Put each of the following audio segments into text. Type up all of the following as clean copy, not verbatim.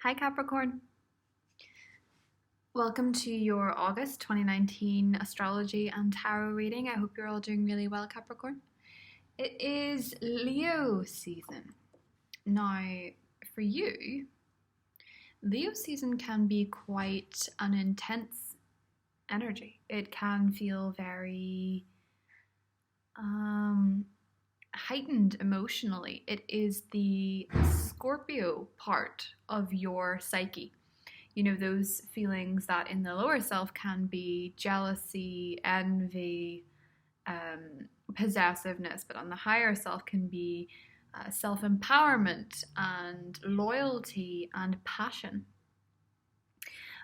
Hi Capricorn. Welcome to your August 2019 astrology and tarot reading. I hope you're all doing really well, Capricorn. It is Leo season. Now, for you, Leo season can be quite an intense energy. It can feel very heightened emotionally. It is the Scorpio part of your psyche. You know, those feelings that in the lower self can be jealousy, envy, possessiveness, but on the higher self can be self-empowerment and loyalty and passion.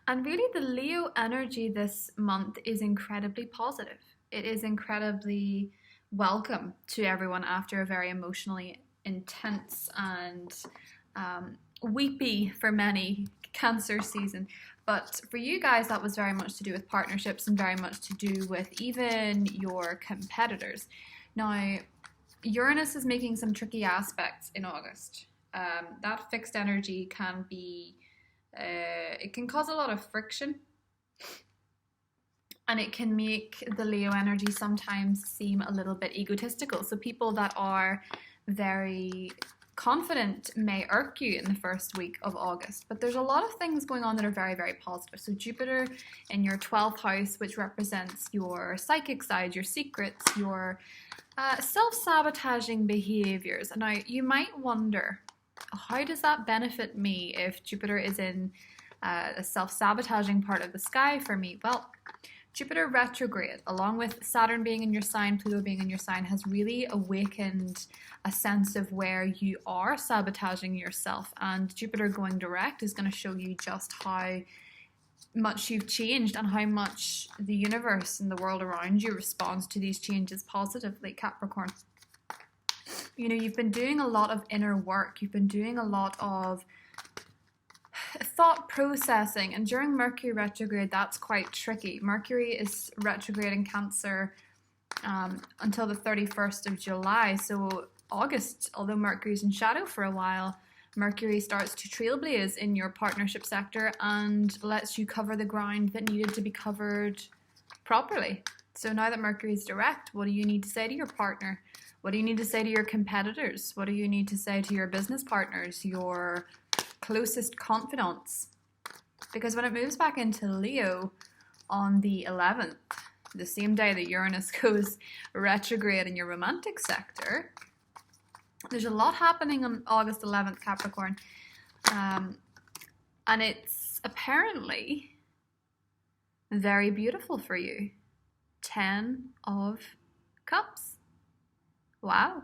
And really the Leo energy this month is incredibly positive. It is incredibly welcome to everyone after a very emotionally intense and weepy for many Cancer season. But for you guys, that was very much to do with partnerships and very much to do with even your competitors. Now, Uranus is making some tricky aspects in August. That fixed energy can be, it can cause a lot of friction, and it can make the Leo energy sometimes seem a little bit egotistical. So people that are very confident may irk you in the first week of August, but there's a lot of things going on that are very, very positive. So Jupiter in your 12th house, which represents your psychic side, your secrets, your self-sabotaging behaviors. And now you might wonder, how does that benefit me if Jupiter is in a self-sabotaging part of the sky for me? Well, Jupiter retrograde, along with Saturn being in your sign, Pluto being in your sign, has really awakened a sense of where you are sabotaging yourself. And Jupiter going direct is going to show you just how much you've changed and how much the universe and the world around you responds to these changes positively, Capricorn. You know, you've been doing a lot of inner work. You've been doing a lot of thought processing, and during Mercury retrograde that's quite tricky. Mercury is retrograde in Cancer until the 31st of July. So August, although Mercury's in shadow for a while, Mercury starts to trailblaze in your partnership sector and lets you cover the ground that needed to be covered properly. So now that Mercury's direct, what do you need to say to your partner? What do you need to say to your competitors? What do you need to say to your business partners, your closest confidants? Because when it moves back into Leo on the 11th, the same day that Uranus goes retrograde in your romantic sector, there's a lot happening on August 11th, Capricorn. And it's apparently very beautiful for you. 10 of Cups. Wow.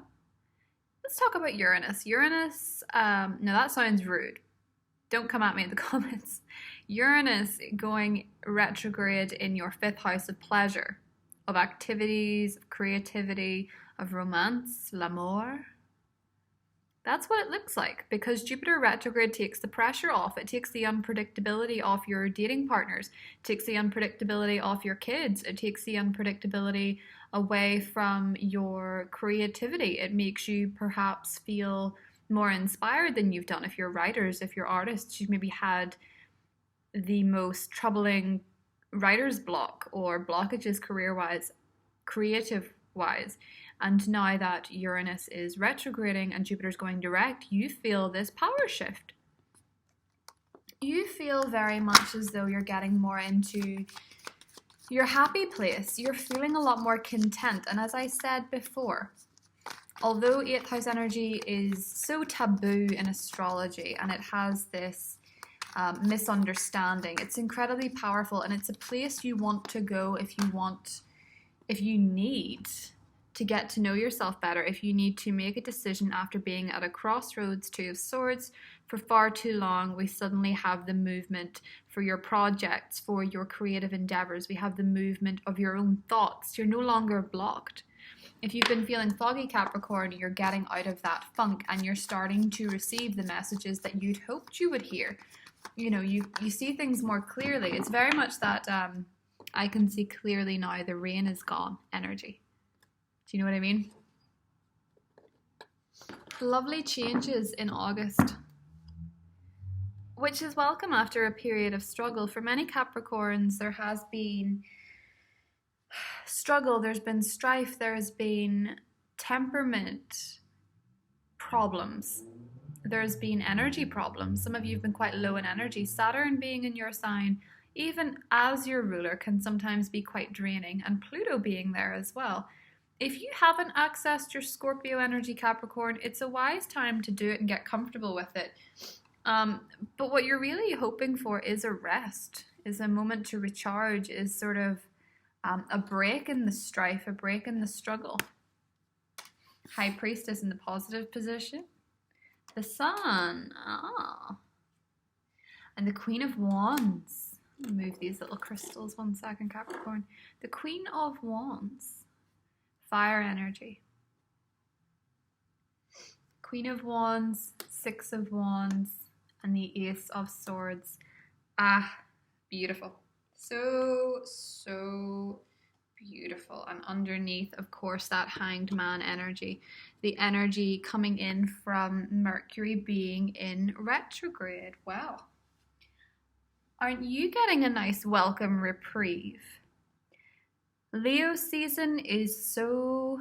Let's talk about Uranus. Uranus, now that sounds rude. Don't come at me in the comments. Uranus going retrograde in your 5th house of pleasure, of activities, of creativity, of romance, l'amour. That's what it looks like, because Jupiter retrograde takes the pressure off. It takes the unpredictability off your dating partners. It takes the unpredictability off your kids. It takes the unpredictability away from your creativity. It makes you perhaps feel more inspired than you've done. If you're writers, if you're artists, you've maybe had the most troubling writer's block or blockages career-wise, creative-wise. And now that Uranus is retrograding and Jupiter's going direct, you feel this power shift. You feel very much as though you're getting more into your happy place. You're feeling a lot more content. And as I said before, although 8th house energy is so taboo in astrology and it has this misunderstanding, it's incredibly powerful, and it's a place you want to go if you need to get to know yourself better, if you need to make a decision after being at a crossroads, 2 of Swords, for far too long. We suddenly have the movement for your projects, for your creative endeavors. We have the movement of your own thoughts. You're no longer blocked. If you've been feeling foggy, Capricorn, you're getting out of that funk and you're starting to receive the messages that you'd hoped you would hear. You know, you see things more clearly. It's very much that I can see clearly now, the rain is gone energy. Do you know what I mean? Lovely changes in August. which is welcome after a period of struggle. For many Capricorns, there has been struggle, there's been strife, there's been temperament problems, there's been energy problems. Some of you have been quite low in energy. Saturn being in your sign, even as your ruler, can sometimes be quite draining, and Pluto being there as well. If you haven't accessed your Scorpio energy, Capricorn, it's a wise time to do it and get comfortable with it. But what you're really hoping for is a rest, is a moment to recharge, is sort of a break in the strife, a break in the struggle. High Priestess in the positive position. The Sun. And the Queen of Wands. Move these little crystals 1 second, Capricorn. The Queen of Wands. Fire energy. Queen of Wands, Six of Wands, and the Ace of Swords. Beautiful. So beautiful. And underneath, of course, that Hanged Man energy. The energy coming in from Mercury being in retrograde. Wow. Aren't you getting a nice welcome reprieve? Leo season is so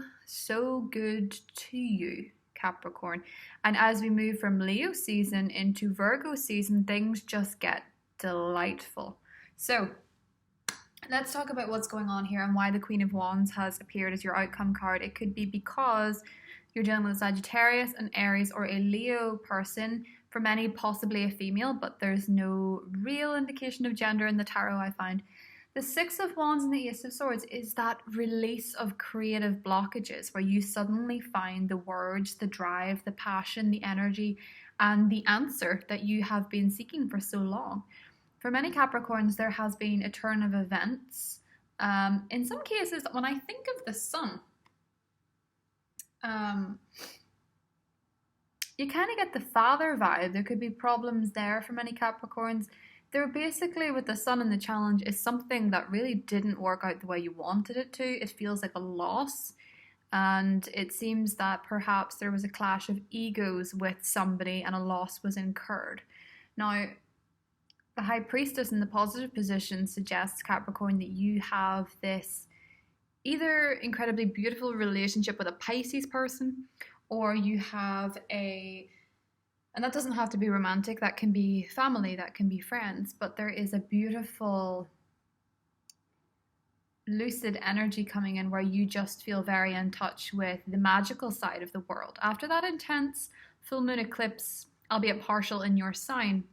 good to you, Capricorn. And as we move from Leo season into Virgo season, things just get delightful. So let's talk about what's going on here and why the Queen of Wands has appeared as your outcome card. It could be because you're dealing with a Sagittarius, an Aries, or a Leo person. For many, possibly a female, but there's no real indication of gender in the tarot, I find. The Six of Wands and the Ace of Swords is that release of creative blockages where you suddenly find the words, the drive, the passion, the energy, and the answer that you have been seeking for so long. For many Capricorns, there has been a turn of events. In some cases, when I think of the Sun, you kind of get the father vibe. There could be problems there for many Capricorns. They're basically, with the Sun and the challenge, is something that really didn't work out the way you wanted it to. It feels like a loss. And it seems that perhaps there was a clash of egos with somebody and a loss was incurred. Now, the High Priestess in the positive position suggests, Capricorn, that you have this either incredibly beautiful relationship with a Pisces person, or you have and that doesn't have to be romantic, that can be family, that can be friends, but there is a beautiful lucid energy coming in where you just feel very in touch with the magical side of the world. After that intense full moon eclipse, albeit partial in your sign,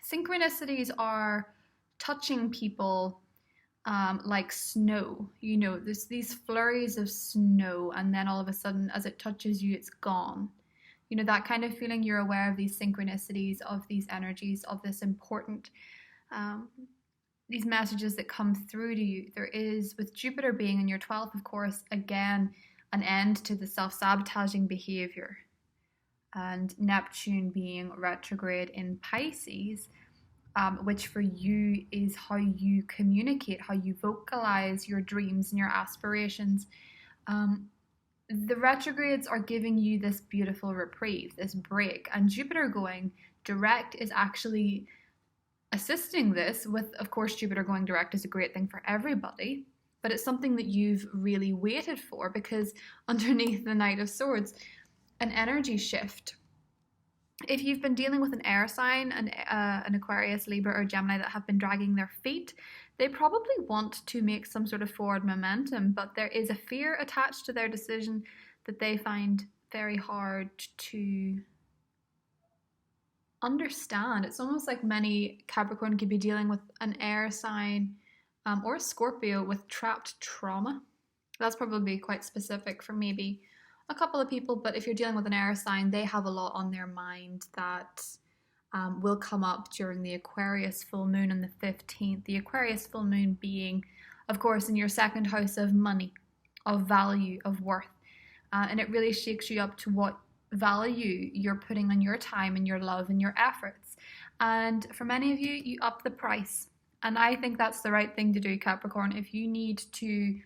synchronicities are touching people like snow. You know, there's these flurries of snow, and then all of a sudden, as it touches you, it's gone. You know, that kind of feeling. You're aware of these synchronicities, of these energies, of this important, these messages that come through to you. There is, with Jupiter being in your 12th, of course, again, an end to the self-sabotaging behavior. And Neptune being retrograde in Pisces, which for you is how you communicate, how you vocalize your dreams and your aspirations. The retrogrades are giving you this beautiful reprieve, this break, and Jupiter going direct is actually assisting this with, of course, Jupiter going direct is a great thing for everybody, but it's something that you've really waited for, because underneath the Knight of Swords, an energy shift. If you've been dealing with an air sign, an Aquarius, Libra, or Gemini that have been dragging their feet, they probably want to make some sort of forward momentum, but there is a fear attached to their decision that they find very hard to understand. It's almost like many Capricorn could be dealing with an air sign or a Scorpio with trapped trauma. That's probably quite specific for maybe a couple of people, but if you're dealing with an air sign, they have a lot on their mind that will come up during the Aquarius full moon on the 15th. The Aquarius full moon being, of course, in your second house of money, of value, of worth. And it really shakes you up to what value you're putting on your time and your love and your efforts. And for many of you, you up the price. And I think that's the right thing to do, Capricorn. If you need to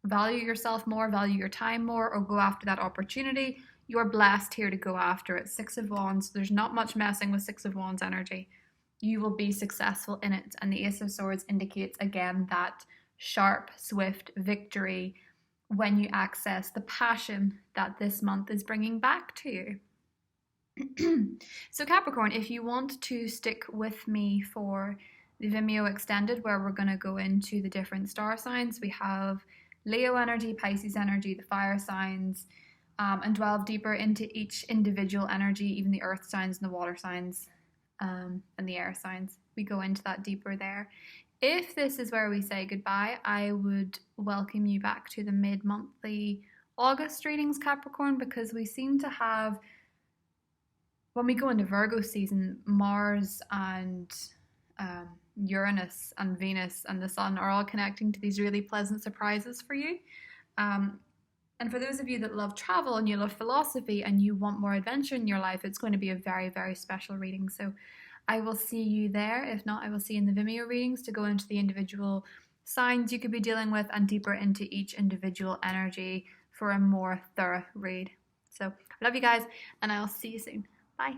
value yourself more, value your time more, or go after that opportunity, you're blessed here to go after it. Six of Wands, there's not much messing with Six of Wands energy. you will be successful in it. And the Ace of Swords indicates again that sharp, swift victory when you access the passion that this month is bringing back to you. So Capricorn, if you want to stick with me for the Vimeo extended, where we're going to go into the different star signs, we have Leo energy, Pisces energy, the fire signs, and delve deeper into each individual energy, even the earth signs and the water signs, and the air signs. We go into that deeper there. If this is where we say goodbye, I would welcome you back to the mid-monthly August readings, Capricorn, because we seem to have, when we go into Virgo season, Mars and Uranus and Venus and the Sun are all connecting to these really pleasant surprises for you. And for those of you that love travel and you love philosophy and you want more adventure in your life, it's going to be a very, very special reading. So I will see you there. If not, I will see you in the Vimeo readings to go into the individual signs you could be dealing with and deeper into each individual energy for a more thorough read. So I love you guys, and I'll see you soon. Bye.